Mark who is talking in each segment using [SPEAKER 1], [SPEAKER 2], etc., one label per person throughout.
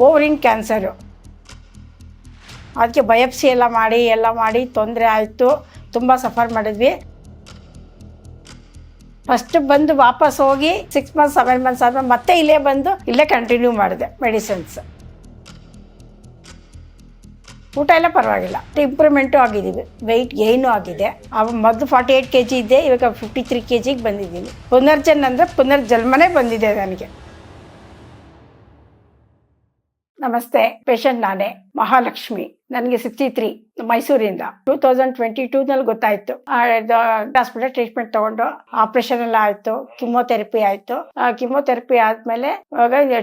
[SPEAKER 1] Ovarian cancer. ಅದಕ್ಕೆ biopsy ಎಲ್ಲ ಮಾಡಿ ತೊಂದರೆ ಆಯಿತು. ತುಂಬ ಸಫರ್ ಮಾಡಿದ್ವಿ. ಫಸ್ಟ್ ಬಂದು ವಾಪಸ್ ಹೋಗಿ 6 months 7 months ಆದ್ಮೇಲೆ ಮತ್ತೆ ಇಲ್ಲೇ ಬಂದು ಇಲ್ಲೇ ಕಂಟಿನ್ಯೂ ಮಾಡಿದೆ ಮೆಡಿಸಿನ್ಸ್. ಊಟ ಎಲ್ಲ ಪರವಾಗಿಲ್ಲ, ಇಂಪ್ರೂವ್ಮೆಂಟು ಆಗಿದ್ದೀವಿ. ವೆಯ್ಟ್ ಗೇನು ಆಗಿದೆ. ಮೊದಲು 48 kg ಇದ್ದೆ, ಇವಾಗ 53 kg ಬಂದಿದ್ದೀನಿ. ಪುನರ್ಜನ್ ಅಂದರೆ ಪುನರ್ಜನ್ಮನೇ ಬಂದಿದೆ ನನಗೆ. ನಮಸ್ತೆ, ಪೇಷಂಟ್ ನಾನೇ, ಮಹಾಲಕ್ಷ್ಮಿ. ನನಗೆ 63, ಮೈಸೂರಿಂದ. 2022 ಗೊತ್ತಾಯಿತು. ಹಾಸ್ಪಿಟಲ್ ಟ್ರೀಟ್ಮೆಂಟ್ ತಗೊಂಡು ಆಪ್ರೇಷನ್ ಎಲ್ಲ ಆಯಿತು, ಕಿಮೋಥೆರಪಿ ಆಯಿತು. ಕಿಮೋಥೆರಪಿ ಆದಮೇಲೆ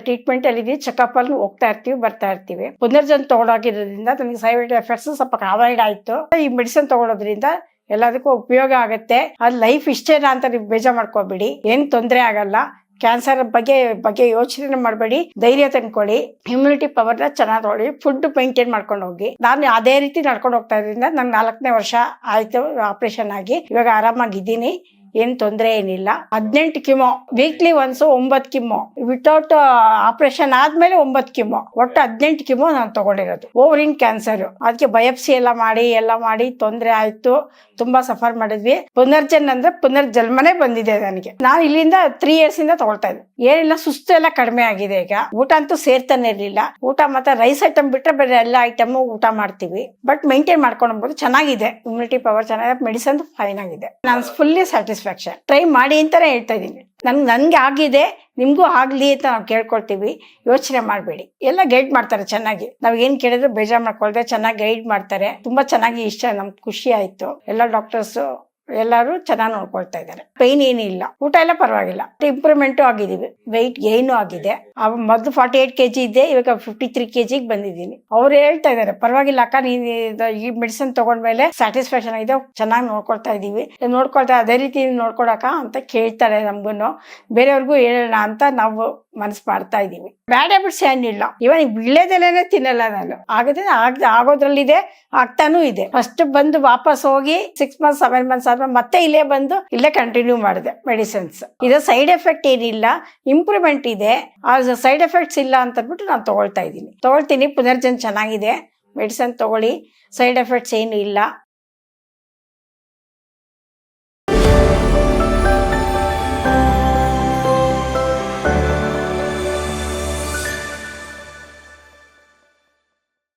[SPEAKER 1] ಟ್ರೀಟ್ಮೆಂಟ್ ಅಲ್ಲಿ ಚೆಕಪ್ ಅಲ್ಲಿ ಹೋಗ್ತಾ ಇರ್ತೀವಿ, ಬರ್ತಾ ಇರ್ತೀವಿ. ಪುನರ್ಜನ್ ತಗೊಂಡೋಗಿರೋದ್ರಿಂದ ನನಗೆ ಸೈಡ್ ಎಫೆಕ್ಟ್ಸ್ ಸ್ವಲ್ಪ ಅವಾಯ್ಡ್ ಆಯಿತು. ಈ ಮೆಡಿಸಿನ್ ತಗೊಳ್ಳೋದ್ರಿಂದ ಎಲ್ಲದಕ್ಕೂ ಉಪಯೋಗ ಆಗುತ್ತೆ. ಅದು ಲೈಫ್ ಇಷ್ಟೇನಾ ಅಂತ ನೀವು ಬೇಜಾರು ಮಾಡ್ಕೋಬೇಡಿ, ಏನು ತೊಂದರೆ ಆಗಲ್ಲ. ಕ್ಯಾನ್ಸರ್ ಬಗ್ಗೆ ಯೋಚನೆ ಮಾಡಬೇಡಿ, ಧೈರ್ಯ ತಂದ್ಕೊಳ್ಳಿ. ಇಮ್ಯುನಿಟಿ ಪವರ್ನ ಚೆನ್ನಾಗಿ ನೋಡಿ, ಫುಡ್ ಮೇಂಟೈನ್ ಮಾಡ್ಕೊಂಡು ಹೋಗಿ. ನಾನು ಅದೇ ರೀತಿ ನಡ್ಕೊಂಡು ಹೋಗ್ತಾ ಇದ್ರಿಂದ ನಂಗೆ 4ನೇ ವರ್ಷ ಆಯ್ತು ಆಪರೇಷನ್ ಆಗಿ. ಇವಾಗ ಆರಾಮಾಗಿದ್ದೀನಿ, ಏನು ತೊಂದರೆ ಏನಿಲ್ಲ. 18 chemo weekly once, 9 chemo without operation ಆದ್ಮೇಲೆ 9 ಕಿಮೋ, ಒಟ್ಟು 18 ಕಿಮೋ ನಾನು ತಗೊಂಡಿರೋದು. Ovarian cancer. ಅದಕ್ಕೆ ಬಯಾಪ್ಸಿ ಎಲ್ಲ ಮಾಡಿ ತೊಂದರೆ ಆಯ್ತು. ತುಂಬಾ ಸಫರ್ ಮಾಡಿದ್ವಿ. ಪುನರ್ಜನ್ ಅಂದ್ರೆ ಪುನರ್ಜನ್ಮನೇ ಬಂದಿದೆ ನನಗೆ. ನಾನು ಇಲ್ಲಿಂದ 3 years ಇಂದ ತಗೊಳ್ತಾ ಇದ್ದೆ. ಏನಿಲ್ಲ, ಸುಸ್ತು ಎಲ್ಲ ಕಡಿಮೆ ಆಗಿದೆ. ಈಗ ಊಟ ಅಂತೂ ಸೇರ್ತಾನೆ ಇರ್ಲಿಲ್ಲ. ಊಟ ಮತ್ತೆ ರೈಸ್ ಐಟಮ್ ಬಿಟ್ರೆ ಬೇರೆ ಎಲ್ಲ ಐಟಮ್ ಊಟ ಮಾಡ್ತೀವಿ. ಬಟ್ ಮೇಂಟೈನ್ ಮಾಡ್ಕೊಂಡು ಚೆನ್ನಾಗಿದೆ. ಇಮ್ಯುನಿಟಿ ಪವರ್ ಚೆನ್ನಾಗಿದೆ, ಮೆಡಿಸನ್ ಫೈನ್ ಆಗಿದೆ. ನಾನು ಫುಲ್ಲಿ ಸ್ಯಾಟಿಸ್ಫ್ಯಾಕ್ಷನ್. ಟ್ರೈ ಮಾಡಿ ಅಂತಾನೆ ಹೇಳ್ತಾ ಇದ್ದೀನಿ. ನನ್ಗೆ ಆಗಿದೆ, ನಿಮ್ಗೂ ಆಗ್ಲಿ ಅಂತ ನಾವು ಕೇಳ್ಕೊಳ್ತೀವಿ. ಯೋಚನೆ ಮಾಡಬೇಡಿ, ಎಲ್ಲ ಗೈಡ್ ಮಾಡ್ತಾರೆ ಚೆನ್ನಾಗಿ. ನಾವ್ ಏನ್ ಕೇಳಿದ್ರು ಬೇಜಾರು ಮಾಡ್ಕೊಳ್ದೆ ಚೆನ್ನಾಗಿ ಗೈಡ್ ಮಾಡ್ತಾರೆ. ತುಂಬಾ ಚೆನ್ನಾಗಿ ಇಷ್ಟ, ನಮ್ಗೆ ಖುಷಿ ಆಯ್ತು. ಎಲ್ಲ ಡಾಕ್ಟರ್ಸ್ ಎಲ್ಲರೂ ಚೆನ್ನಾಗಿ ನೋಡ್ಕೊಳ್ತಾ ಇದ್ದಾರೆ. ಪೈನ್ ಏನಿಲ್ಲ, ಊಟ ಎಲ್ಲ ಪರವಾಗಿಲ್ಲ, ಇಂಪ್ರೂವ್ಮೆಂಟು ಆಗಿದ್ದೀವಿ. ವೆಯ್ಟ್ ಗೇನು ಆಗಿದೆ. ಮೊದಲು 48 kg ಇದ್ದೆ, ಇವಾಗ 53 kg ಬಂದಿದ್ದೀನಿ. ಅವ್ರು ಹೇಳ್ತಾ ಇದಾರೆ, ಪರವಾಗಿಲ್ಲ ಅಕ್ಕ, ನೀನು ಈ ಮೆಡಿಸಿನ್ ತಗೊಂಡ್ಮೇಲೆ ಸ್ಯಾಟಿಸ್ಫ್ಯಾಕ್ಷನ್ ಆಗಿದೆ, ಚೆನ್ನಾಗಿ ನೋಡ್ಕೊಳ್ತಾ ಇದೀವಿ, ಅದೇ ರೀತಿ ನೋಡ್ಕೊಳಕ ಅಂತ ಕೇಳ್ತಾರೆ. ನಮ್ಗೂನು ಬೇರೆಯವ್ರಿಗೂ ಹೇಳೋಣ ಅಂತ ನಾವು ಮನಸ್ಸು ಮಾಡ್ತಾ ಇದೀವಿ. ಬ್ಯಾಡ್ ಹ್ಯಾಬಿಟ್ಸ್ ಏನಿಲ್ಲ. ಇವನ್ ವಿಳ್ಳೆದೆಲೆನೇ ತಿನ್ನಲ್ಲ ನಾನು. ಆಗೋದ್ರಲ್ಲಿದೆ, ಆಗ್ತಾನೂ ಇದೆ. ಫಸ್ಟ್ ಬಂದು ವಾಪಸ್ ಹೋಗಿ 6 months 7 months ಆದ್ಮೇಲೆ ಮತ್ತೆ ಇಲ್ಲೇ ಬಂದು ಇಲ್ಲೇ ಕಂಟಿನ್ಯೂ ಮಾಡಿದೆ ಮೆಡಿಸಿನ್ಸ್. ಇದು ಸೈಡ್ ಎಫೆಕ್ಟ್ ಏನಿಲ್ಲ, ಇಂಪ್ರೂವ್ಮೆಂಟ್ ಇದೆ. ಸೈಡ್ ಎಫೆಕ್ಟ್ಸ್ ಇಲ್ಲ ಅಂತ ಅಂದ್ಬಿಟ್ಟು ನಾನು ತಗೊಳ್ತೀನಿ. ಪುನರ್ಜನ್ ಚೆನ್ನಾಗಿದೆ, ಮೆಡಿಸಿನ್ ತಗೊಳ್ಳಿ, ಸೈಡ್ ಎಫೆಕ್ಟ್ಸ್ ಏನು ಇಲ್ಲ.